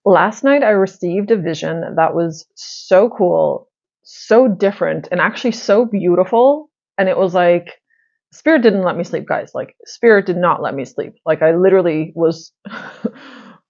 Last night I received a vision that was so cool, so different, and actually so beautiful. And it was like, Spirit didn't let me sleep, guys. Like, Spirit did not let me sleep. Like, I literally was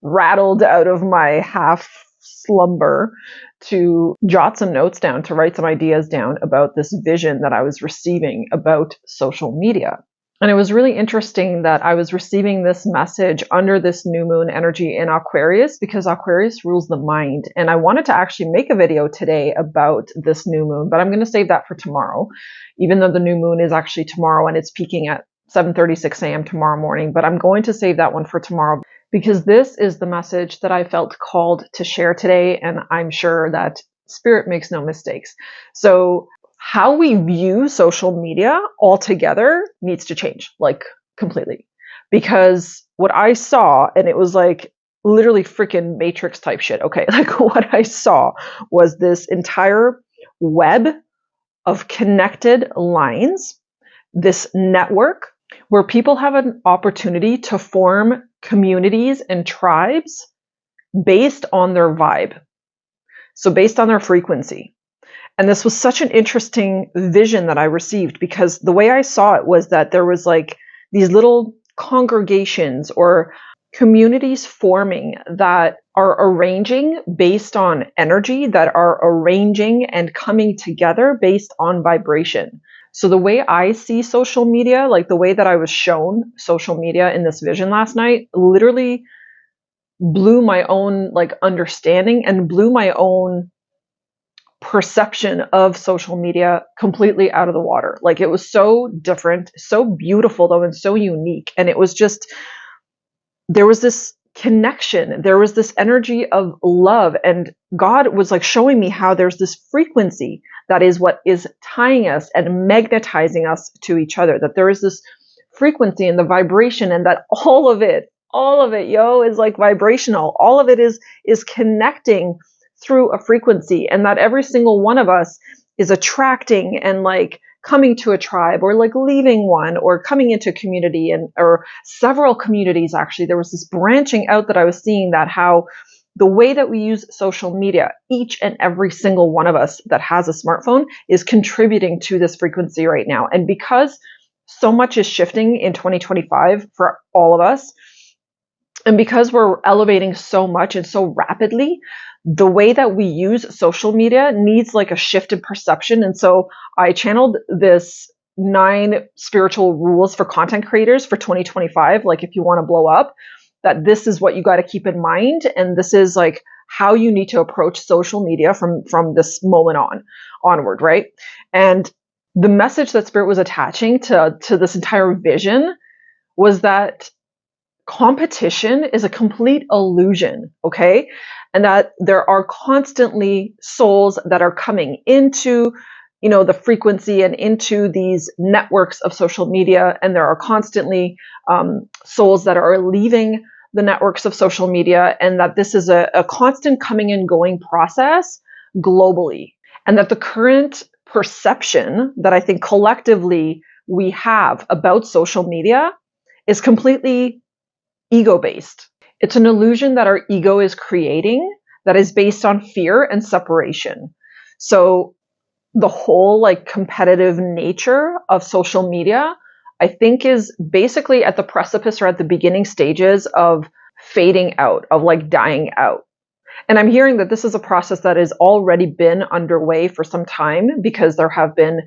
rattled out of my half slumber to jot some notes down, to write some ideas down about this vision that I was receiving about social media. And it was really interesting that I was receiving this message under this new moon energy in Aquarius, because Aquarius rules the mind. And I wanted to actually make a video today about this new moon, but I'm going to save that for tomorrow, even though the new moon is actually tomorrow and it's peaking at 7:36 a.m. tomorrow morning. But I'm going to save that one for tomorrow because this is the message that I felt called to share today. And I'm sure that Spirit makes no mistakes. So how we view social media altogether needs to change, like completely. Because what I saw, and it was like literally freaking Matrix type shit, okay? Like what I saw was this entire web of connected lines, this network where people have an opportunity to form communities and tribes based on their vibe. So based on their frequency. And this was such an interesting vision that I received, because the way I saw it was that there was like these little congregations or communities forming that are arranging based on energy, that are arranging and coming together based on vibration. So the way I see social media, like the way that I was shown social media in this vision last night, literally blew my own like understanding and blew my own perception of social media completely out of the water. Like it was so different, so beautiful though, and so unique. And it was just, there was this connection, there was this energy of love. And God was like showing me how there's this frequency that is what is tying us and magnetizing us to each other, that there is this frequency and the vibration, and that all of it, yo, is like vibrational. All of it is connecting through a frequency, and that every single one of us is attracting and like coming to a tribe, or like leaving one, or coming into a community, and or several communities. Actually, there was this branching out that I was seeing, that how the way that we use social media, each and every single one of us that has a smartphone is contributing to this frequency right now. And because so much is shifting in 2025 for all of us, and because we're elevating so much and so rapidly, the way that we use social media needs like a shift in perception. And so I channeled this 9 spiritual rules for content creators for 2025. Like if you want to blow up, that this is what you got to keep in mind. And this is like how you need to approach social media from this moment onward, right? And the message that Spirit was attaching to this entire vision was that competition is a complete illusion, okay? And that there are constantly souls that are coming into, the frequency and into these networks of social media. And there are constantly souls that are leaving the networks of social media, and that this is a constant coming and going process globally. And that the current perception that I think collectively we have about social media is completely ego-based. It's an illusion that our ego is creating that is based on fear and separation. So the whole like competitive nature of social media, I think, is basically at the precipice or at the beginning stages of fading out, of like dying out. And I'm hearing that this is a process that has already been underway for some time, because there have been,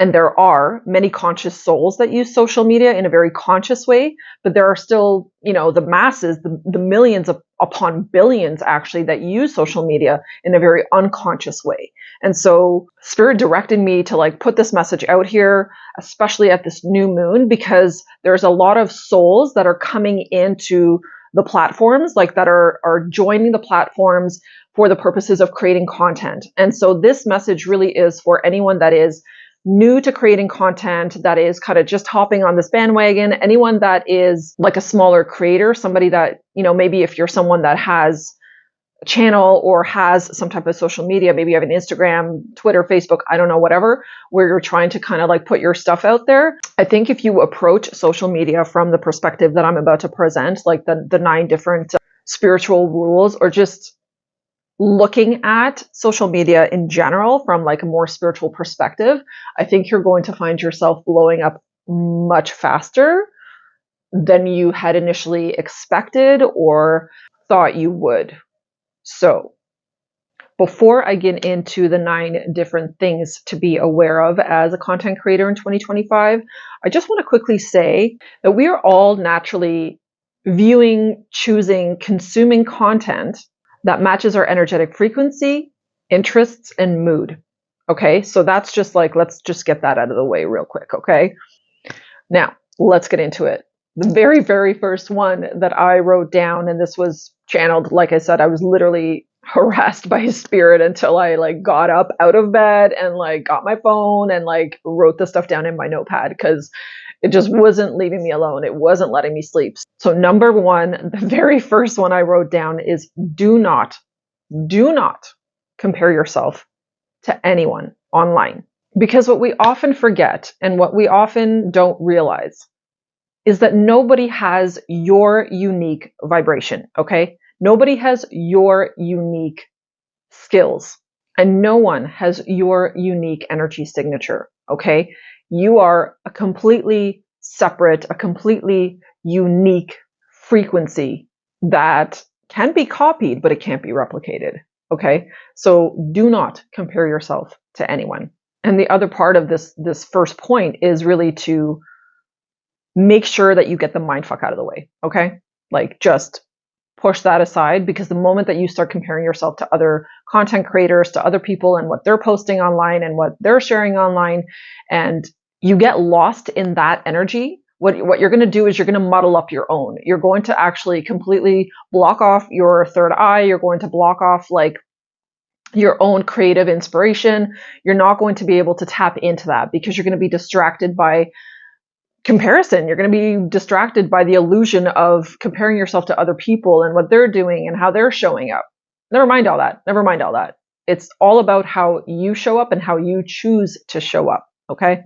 and there are, many conscious souls that use social media in a very conscious way, but there are still, the masses, the millions upon billions actually that use social media in a very unconscious way. And so Spirit directed me to like put this message out here, especially at this new moon, because there's a lot of souls that are coming into the platforms, like that are joining the platforms for the purposes of creating content. And so this message really is for anyone that is new to creating content, that is kind of just hopping on this bandwagon, anyone that is like a smaller creator, somebody that, maybe if you're someone that has a channel or has some type of social media, maybe you have an Instagram, Twitter, Facebook, I don't know, whatever, where you're trying to kind of like put your stuff out there. I think if you approach social media from the perspective that I'm about to present, like the 9 different spiritual rules or just looking at social media in general from like a more spiritual perspective, I think you're going to find yourself blowing up much faster than you had initially expected or thought you would. So before I get into the 9 different things to be aware of as a content creator in 2025, I just want to quickly say that we are all naturally viewing, choosing, consuming content that matches our energetic frequency, interests, and mood. Okay, so that's just like, let's just get that out of the way real quick, okay? Now, let's get into it. The very, very first one that I wrote down, and this was channeled, like I said, I was literally harassed by his spirit until I like got up out of bed and like got my phone and like wrote the stuff down in my notepad because it just wasn't leaving me alone. It wasn't letting me sleep. So number 1, the very first one I wrote down is do not compare yourself to anyone online. Because what we often forget and what we often don't realize is that nobody has your unique vibration, okay? Nobody has your unique skills and no one has your unique energy signature, okay? You are a completely separate, a completely unique frequency that can be copied, but it can't be replicated, okay? So do not compare yourself to anyone. And the other part of this first point is really to make sure that you get the mindfuck out of the way, okay? Like just push that aside, because the moment that you start comparing yourself to other content creators, to other people and what they're posting online and what they're sharing online, and you get lost in that energy, what you're going to do is you're going to muddle up your own. You're going to actually completely block off your third eye. You're going to block off like your own creative inspiration. You're not going to be able to tap into that because you're going to be distracted by comparison. You're going to be distracted by the illusion of comparing yourself to other people and what they're doing and how they're showing up. Never mind all that. It's all about how you show up and how you choose to show up. Okay.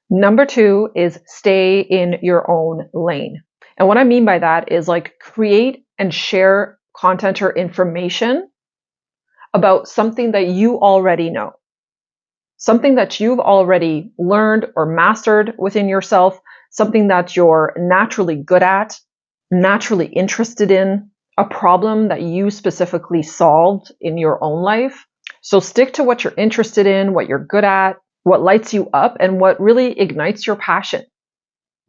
Number 2 is stay in your own lane. And what I mean by that is like create and share content or information about something that you already know. Something that you've already learned or mastered within yourself, something that you're naturally good at, naturally interested in, a problem that you specifically solved in your own life. So stick to what you're interested in, what you're good at, what lights you up, and what really ignites your passion.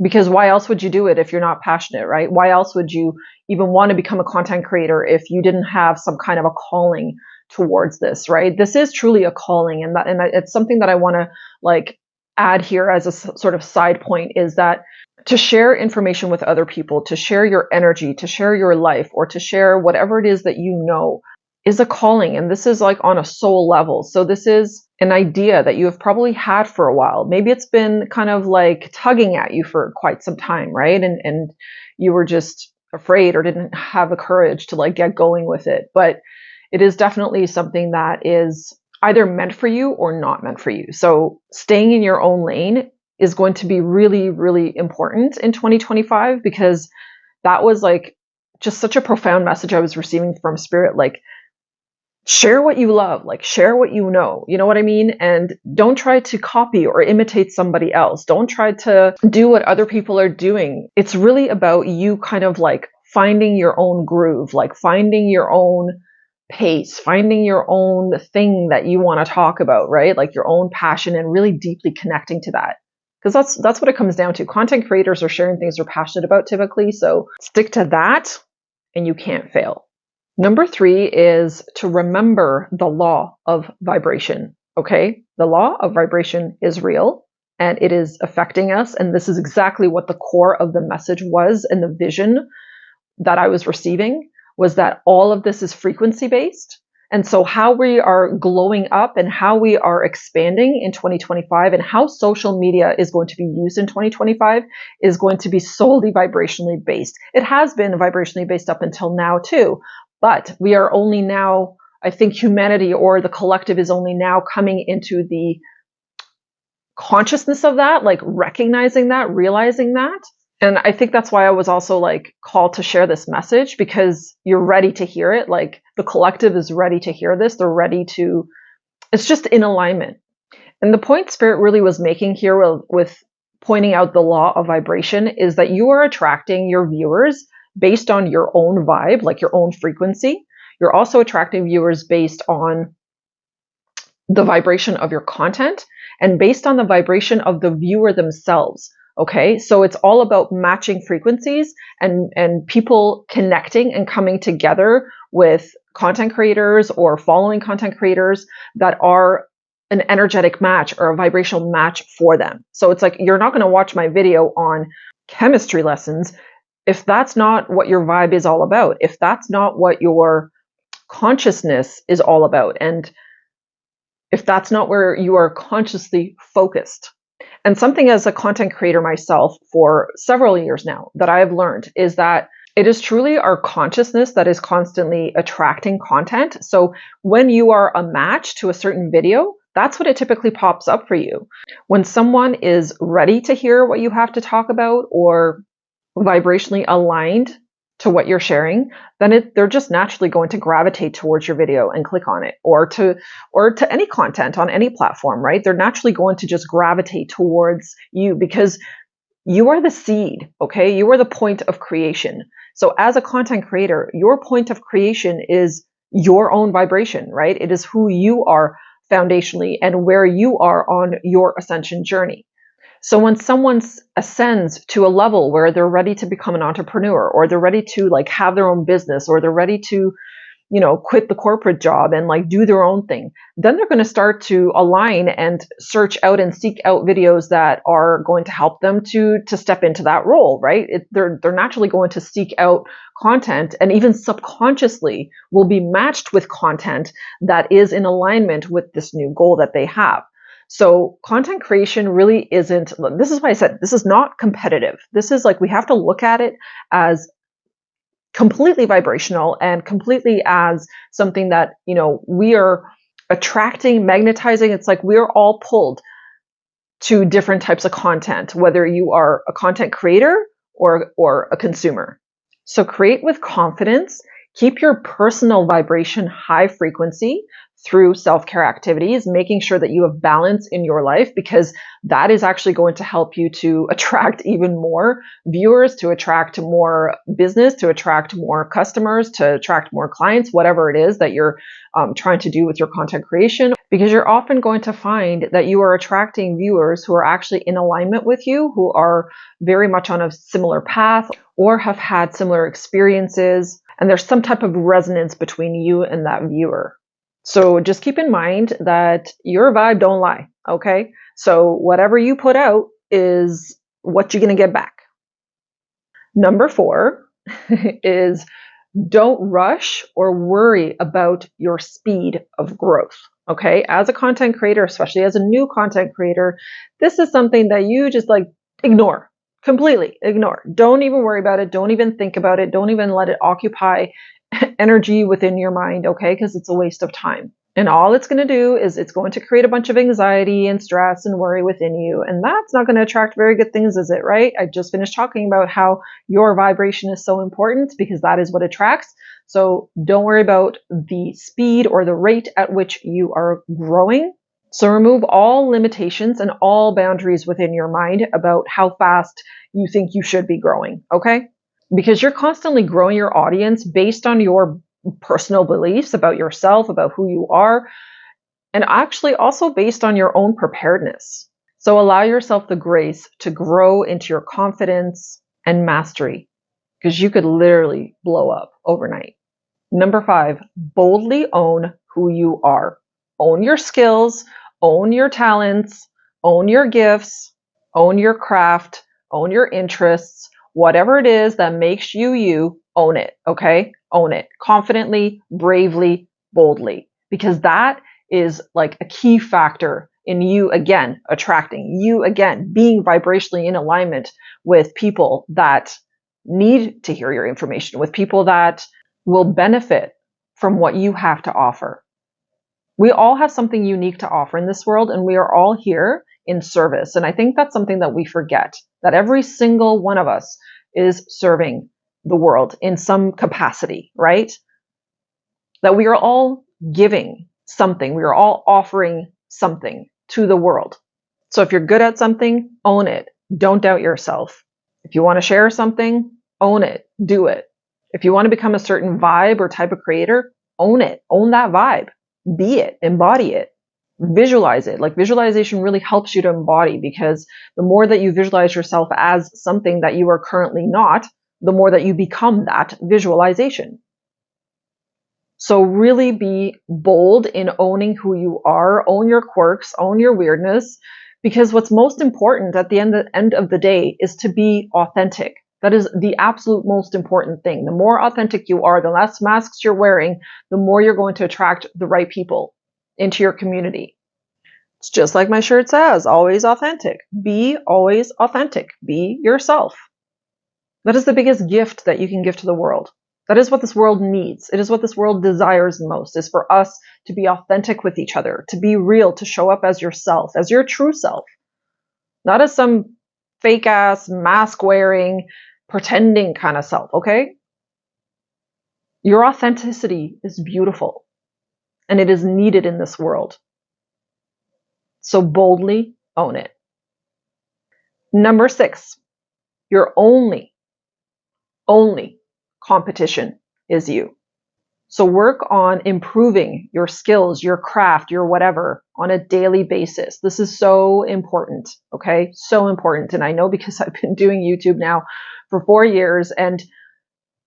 Because why else would you do it if you're not passionate, right? Why else would you even want to become a content creator if you didn't have some kind of a calling towards this, right? This is truly a calling, and it's something that I want to like add here as a sort of side point, is that to share information with other people, to share your energy, to share your life, or to share whatever it is that you know is a calling. And this is like on a soul level. So this is an idea that you have probably had for a while. Maybe it's been kind of like tugging at you for quite some time, right? And you were just afraid or didn't have the courage to like get going with it. But it is definitely something that is either meant for you or not meant for you. So staying in your own lane is going to be really, really important in 2025, because that was like just such a profound message I was receiving from Spirit. Like, share what you love, like share what you know what I mean? And don't try to copy or imitate somebody else. Don't try to do what other people are doing. It's really about you kind of like finding your own groove, like finding your own pace, finding your own thing that you want to talk about, right? Like your own passion, and really deeply connecting to that. Because that's what it comes down to. Content creators are sharing things they're passionate about typically. So stick to that and you can't fail. Number 3 is to remember the law of vibration. Okay? The law of vibration is real and it is affecting us. And this is exactly what the core of the message was, and the vision that I was receiving was that all of this is frequency based. And so how we are glowing up and how we are expanding in 2025 and how social media is going to be used in 2025 is going to be solely vibrationally based. It has been vibrationally based up until now too, but we are only now, I think humanity or the collective is only now coming into the consciousness of that, like recognizing that, realizing that. And I think that's why I was also like called to share this message, because you're ready to hear it. Like the collective is ready to hear this. They're ready to, it's just in alignment. And the point Spirit really was making here with pointing out the law of vibration is that you are attracting your viewers based on your own vibe, like your own frequency. You're also attracting viewers based on the vibration of your content and based on the vibration of the viewer themselves. Okay, so it's all about matching frequencies and people connecting and coming together with content creators or following content creators that are an energetic match or a vibrational match for them. So it's like, you're not going to watch my video on chemistry lessons if that's not what your vibe is all about, if that's not what your consciousness is all about, and if that's not where you are consciously focused. And something as a content creator myself for several years now that I have learned is that it is truly our consciousness that is constantly attracting content. So when you are a match to a certain video, that's what it typically pops up for you. When someone is ready to hear what you have to talk about or vibrationally aligned to what you're sharing, then they're just naturally going to gravitate towards your video and click on it, or to any content on any platform, right? They're naturally going to just gravitate towards you because you are the seed, okay? You are the point of creation. So as a content creator, your point of creation is your own vibration, right? It is who you are foundationally and where you are on your ascension journey. So when someone ascends to a level where they're ready to become an entrepreneur, or they're ready to like have their own business, or they're ready to, quit the corporate job and like do their own thing, then they're going to start to align and search out and seek out videos that are going to help them to step into that role, right? They're naturally going to seek out content, and even subconsciously will be matched with content that is in alignment with this new goal that they have. So content creation really isn't, this is why I said this is not competitive. This is like, we have to look at it as completely vibrational and completely as something that, we are attracting, magnetizing. It's like we're all pulled to different types of content, whether you are a content creator or a consumer. So create with confidence, keep your personal vibration high frequency through self-care activities, making sure that you have balance in your life, because that is actually going to help you to attract even more viewers, to attract more business, to attract more customers, to attract more clients, whatever it is that you're trying to do with your content creation, because you're often going to find that you are attracting viewers who are actually in alignment with you, who are very much on a similar path or have had similar experiences, and there's some type of resonance between you and that viewer. So just keep in mind that your vibe don't lie, okay? So whatever you put out is what you're going to get back. Number 4 is don't rush or worry about your speed of growth, okay? As a content creator, especially as a new content creator, this is something that you just like ignore, completely ignore. Don't even worry about it. Don't even think about it. Don't even let it occupy energy within your mind, okay? Because it's a waste of time. And all it's going to do is it's going to create a bunch of anxiety and stress and worry within you. And that's not going to attract very good things, is it, right? I just finished talking about how your vibration is so important because that is what attracts. So don't worry about the speed or the rate at which you are growing. So remove all limitations and all boundaries within your mind about how fast you think you should be growing, okay? Because you're constantly growing your audience based on your personal beliefs about yourself, about who you are, and actually also based on your own preparedness. So allow yourself the grace to grow into your confidence and mastery, because you could literally blow up overnight. Number 5, boldly own who you are. Own your skills, own your talents, own your gifts, own your craft, own your interests. Whatever it is that makes you you, own it, okay? Own it confidently, bravely, boldly, because that is like a key factor in you again attracting, you again being vibrationally in alignment with people that need to hear your information, with people that will benefit from what you have to offer. We all have something unique to offer in this world, and we are all here in service. And I think that's something that we forget, that every single one of us is serving the world in some capacity, right? That we are all giving something. We are all offering something to the world. So if you're good at something, own it. Don't doubt yourself. If you want to share something, own it. Do it. If you want to become a certain vibe or type of creator, own it. Own that vibe. Be it. Embody it. Visualize it. Like, visualization really helps you to embody, because the more that you visualize yourself as something that you are currently not, the more that you become that visualization. So really be bold in owning who you are, own your quirks, own your weirdness, because what's most important at the end of the day is to be authentic. That is the absolute most important thing. The more authentic you are, the less masks you're wearing, the more you're going to attract the right people into your community. It's just like my shirt says, always authentic. Be always authentic. Be yourself. That is the biggest gift that you can give to the world. That is what this world needs. It is what this world desires most, is for us to be authentic with each other, to be real, to show up as yourself, as your true self. Not as some fake ass, mask wearing, pretending kind of self, okay? Your authenticity is beautiful, and it is needed in this world. So boldly own it. Number 6, your only competition is you. So work on improving your skills, your craft, your whatever on a daily basis. This is so important, okay? So important. And I know because I've been doing YouTube now for 4 years, and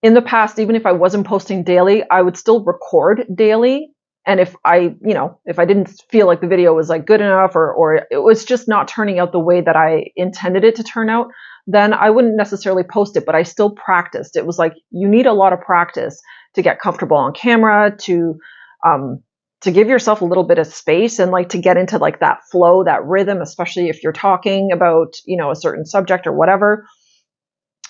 in the past, even if I wasn't posting daily, I would still record daily. And if I didn't feel like the video was like good enough, or it was just not turning out the way that I intended it to turn out, then I wouldn't necessarily post it, but I still practiced. It was like, you need a lot of practice to get comfortable on camera, to give yourself a little bit of space, and like to get into like that flow, that rhythm, especially if you're talking about, a certain subject or whatever,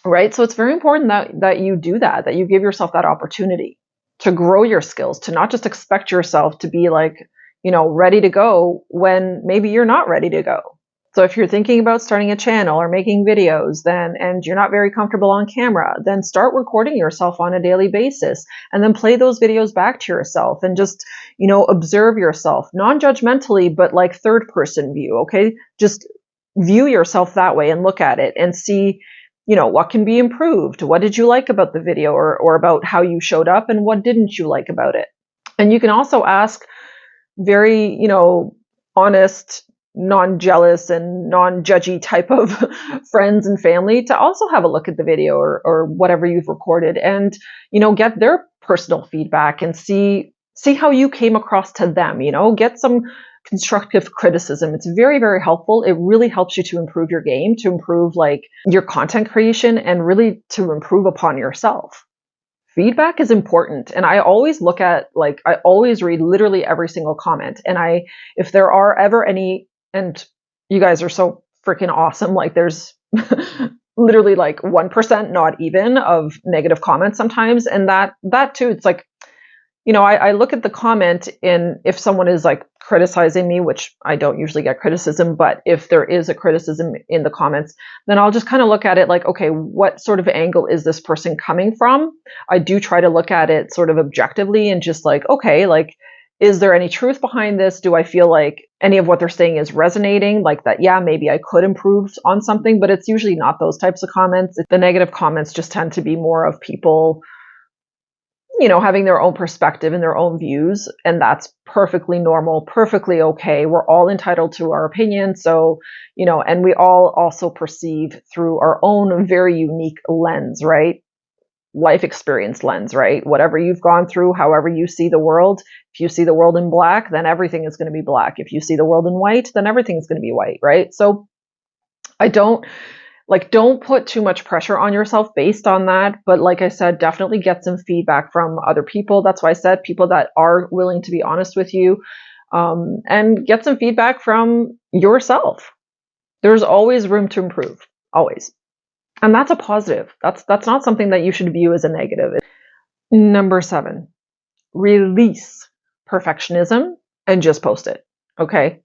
right? So it's very important that you do that you give yourself that opportunity to grow your skills, to not just expect yourself to be like, ready to go when maybe you're not ready to go. So if you're thinking about starting a channel or making videos, and you're not very comfortable on camera, then start recording yourself on a daily basis, and then play those videos back to yourself, and just, observe yourself, non-judgmentally, but like third person view. Okay. Just view yourself that way and look at it and see, what can be improved? What did you like about the video, or about how you showed up, and what didn't you like about it? And you can also ask very, honest, non-jealous and non-judgy type of friends and family to also have a look at the video or whatever you've recorded, and, get their personal feedback and see how you came across to them, get some constructive criticism. It's very, very helpful. It really helps you to improve your game, to improve like your content creation, and really to improve upon yourself. Feedback is important. And I always look at, I always read literally every single comment. And if there are ever any, and you guys are so freaking awesome, like there's literally like 1%, not even, of negative comments sometimes. And that too, it's like, I look at the comment, and if someone is like criticizing me, which I don't usually get criticism, but if there is a criticism in the comments, then I'll just kind of look at it like, okay, what sort of angle is this person coming from? I do try to look at it sort of objectively, and just like, okay, like, is there any truth behind this? Do I feel like any of what they're saying is resonating? Like that, yeah, maybe I could improve on something, but it's usually not those types of comments. The negative comments just tend to be more of people, having their own perspective and their own views. And that's perfectly normal, perfectly okay. We're all entitled to our opinion. So, and we all also perceive through our own very unique lens, right? Life experience lens, right? Whatever you've gone through, however you see the world. If you see the world in black, then everything is going to be black. If you see the world in white, then everything is going to be white, right? So don't put too much pressure on yourself based on that. But like I said, definitely get some feedback from other people. That's why I said people that are willing to be honest with you, and get some feedback from yourself. There's always room to improve, always. And that's a positive. That's not something that you should view as a negative. Number 7, release perfectionism and just post it. Okay.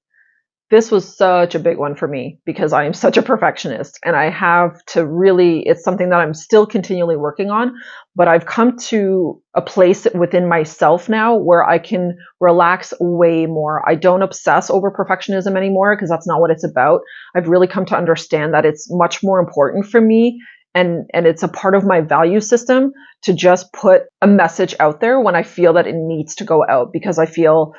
This was such a big one for me because I am such a perfectionist and I have to really, it's something that I'm still continually working on, but I've come to a place within myself now where I can relax way more. I don't obsess over perfectionism anymore because that's not what it's about. I've really come to understand that it's much more important for me, and it's a part of my value system to just put a message out there when I feel that it needs to go out, because I feel,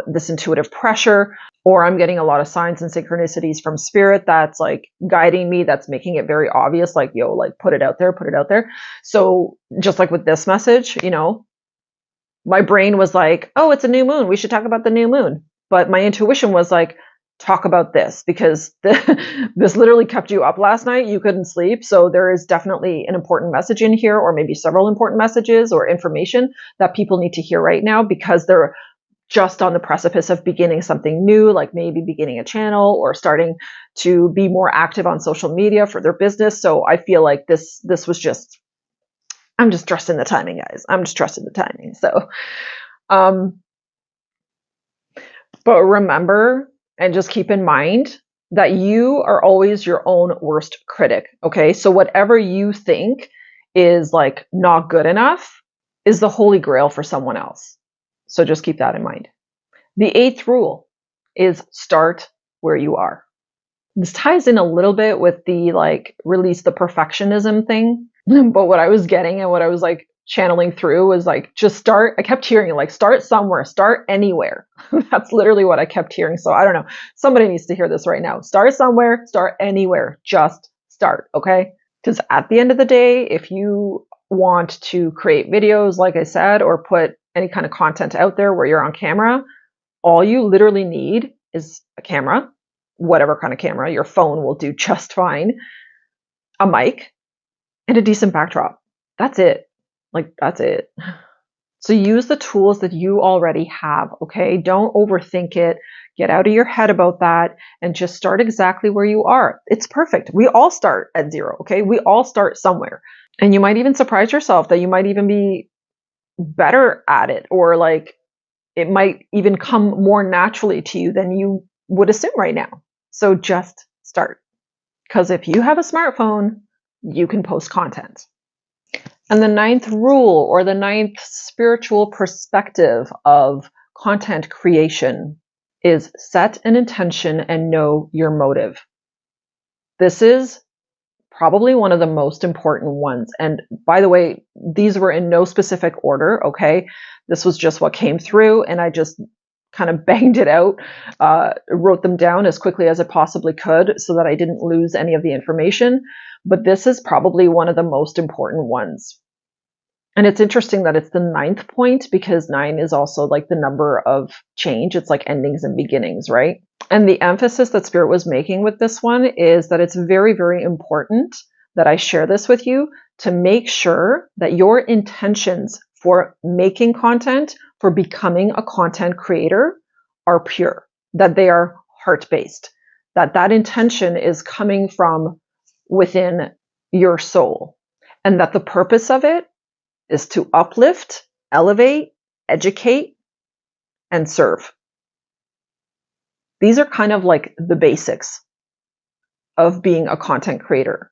this intuitive pressure, or I'm getting a lot of signs and synchronicities from spirit that's like guiding me, that's making it very obvious, like, yo, like put it out there, put it out there. So just like with this message, my brain was like, oh, it's a new moon, we should talk about the new moon. But my intuition was like, talk about this because this literally kept you up last night. You couldn't sleep. So there is definitely an important message in here, or maybe several important messages or information that people need to hear right now because they're just on the precipice of beginning something new, like maybe beginning a channel or starting to be more active on social media for their business. So I feel like this was just, I'm just trusting the timing, guys. I'm just trusting the timing. So, but remember, and just keep in mind that you are always your own worst critic. Okay. So whatever you think is like not good enough is the holy grail for someone else. So just keep that in mind. The 8th rule is start where you are. This ties in a little bit with the like release the perfectionism thing. But what I was getting and what I was like channeling through was like, just start. I kept hearing like, start somewhere, start anywhere. That's literally what I kept hearing. So I don't know. Somebody needs to hear this right now. Start somewhere, start anywhere, just start. Okay. Because at the end of the day, if you want to create videos, like I said, or put any kind of content out there where you're on camera, all you literally need is a camera, whatever kind of camera. Your phone will do just fine, a mic, and a decent backdrop. That's it. Like, that's it. So use the tools that you already have, okay? Don't overthink it. Get out of your head about that and just start exactly where you are. It's perfect. We all start at 0, okay? We all start somewhere. And you might even surprise yourself that you might even be better at it, or like it might even come more naturally to you than you would assume right now. So just start. Because if you have a smartphone, you can post content. And the 9th rule, or the 9th spiritual perspective of content creation, is set an intention and know your motive. This is probably one of the most important ones. And by the way, these were in no specific order, okay? This was just what came through, and I just kind of banged it out, wrote them down as quickly as I possibly could so that I didn't lose any of the information. But this is probably one of the most important ones. And it's interesting that it's the 9th point, because 9 is also like the number of change. It's like endings and beginnings, right? And the emphasis that Spirit was making with this one is that it's very, very important that I share this with you to make sure that your intentions for making content, for becoming a content creator, are pure, that they are heart-based, that intention is coming from within your soul, and that the purpose of it is to uplift, elevate, educate, and serve. These are kind of like the basics of being a content creator.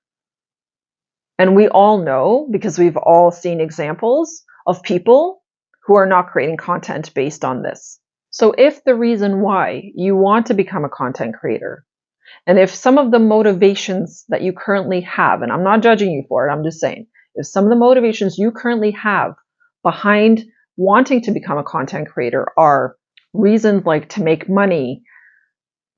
And we all know, because we've all seen examples of people who are not creating content based on this. So if the reason why you want to become a content creator, and if some of the motivations that you currently have, and I'm not judging you for it, I'm just saying, if some of the motivations you currently have behind wanting to become a content creator are reasons like to make money,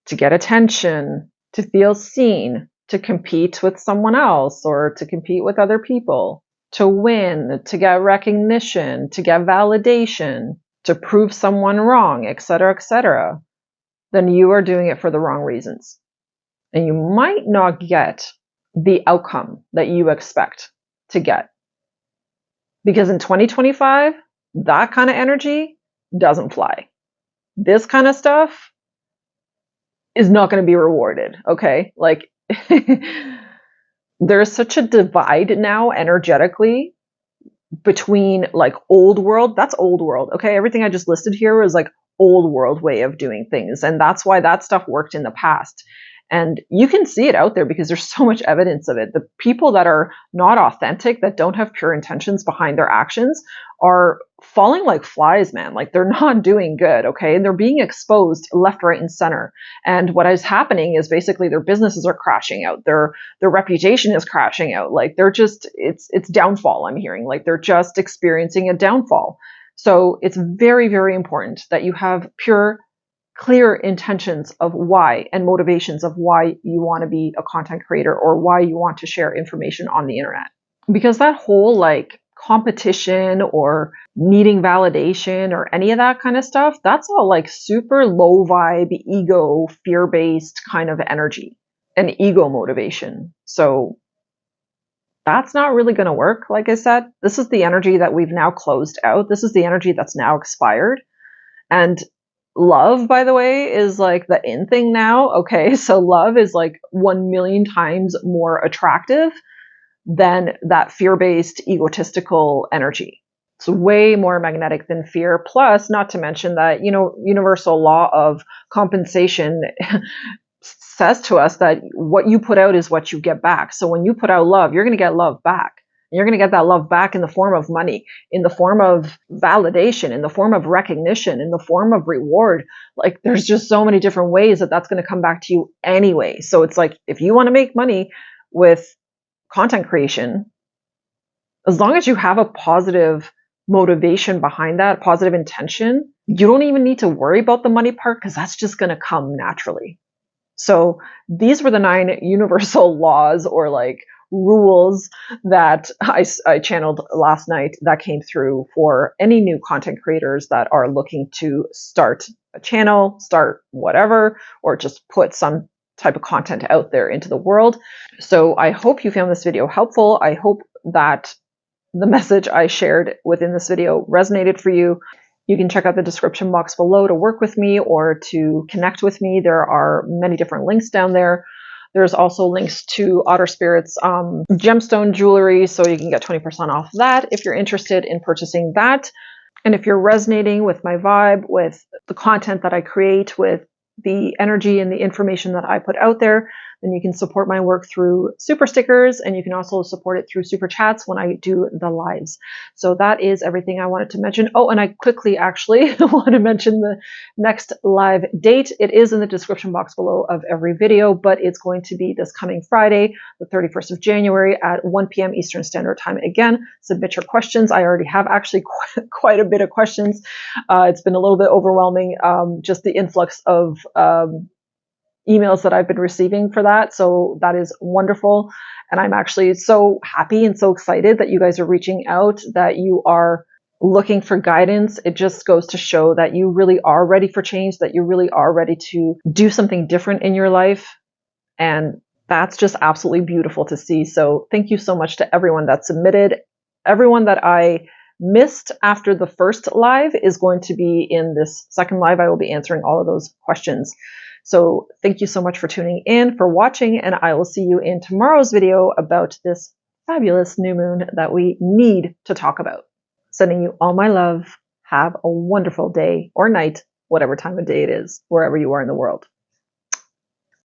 to get attention, to feel seen, to compete with someone else or to compete with other people, to win, to get recognition, to get validation, to prove someone wrong, etc., then you are doing it for the wrong reasons. And you might not get the outcome that you expect to get. Because in 2025, that kind of energy doesn't fly. This kind of stuff is not going to be rewarded, okay? Like, there's such a divide now energetically between like old world, that's old world, okay? Everything I just listed here was like old world way of doing things. And that's why that stuff worked in the past. And you can see it out there because there's so much evidence of it. The people that are not authentic, that don't have pure intentions behind their actions, are falling like flies, man. Like, they're not doing good, okay? And they're being exposed left, right, and center. And what is happening is basically their businesses are crashing out. Their reputation is crashing out. Like, they're just, it's downfall, I'm hearing. Like, they're just experiencing a downfall. So it's very, very important that you have pure, clear intentions of why, and motivations of why you want to be a content creator or why you want to share information on the internet. Because that whole like competition or needing validation or any of that kind of stuff, that's all like super low vibe, ego, fear-based kind of energy and ego motivation. So that's not really going to work. Like I said, this is the energy that we've now closed out. This is the energy that's now expired. And love, by the way, is like the in thing now. Okay, so love is like 1 million times more attractive than that fear-based, egotistical energy. It's way more magnetic than fear. Plus, not to mention that, universal law of compensation says to us that what you put out is what you get back. So when you put out love, you're going to get love back. And you're going to get that love back in the form of money, in the form of validation, in the form of recognition, in the form of reward. Like, there's just so many different ways that that's going to come back to you anyway. So it's like, if you want to make money with content creation, as long as you have a positive motivation behind that, positive intention, you don't even need to worry about the money part because that's just going to come naturally. So these were the 9 universal laws or like rules that I channeled last night that came through for any new content creators that are looking to start a channel, start whatever, or just put some type of content out there into the world. So I hope you found this video helpful. I hope that the message I shared within this video resonated for you. You can check out the description box below to work with me or to connect with me. There are many different links down there. There's also links to Otter Spirit's gemstone jewelry, so you can get 20% off that if you're interested in purchasing that. And if you're resonating with my vibe, with the content that I create, with the energy and the information that I put out there, then you can support my work through super stickers, and you can also support it through super chats when I do the lives. So that is everything I wanted to mention. Oh, and I quickly actually want to mention the next live date. It is in the description box below of every video, but it's going to be this coming Friday, the 31st of January at 1 p.m. Eastern Standard Time. Again, submit your questions. I already have actually quite a bit of questions. It's been a little bit overwhelming, just the influx of emails that I've been receiving for that. So that is wonderful. And I'm actually so happy and so excited that you guys are reaching out, that you are looking for guidance. It just goes to show that you really are ready for change, that you really are ready to do something different in your life. And that's just absolutely beautiful to see. So thank you so much to everyone that submitted. Everyone that I missed after the first live is going to be in this second live. I will be answering all of those questions. So thank you so much for tuning in, for watching, and I will see you in tomorrow's video about this fabulous new moon that we need to talk about. Sending you all my love. Have a wonderful day or night, whatever time of day it is, wherever you are in the world.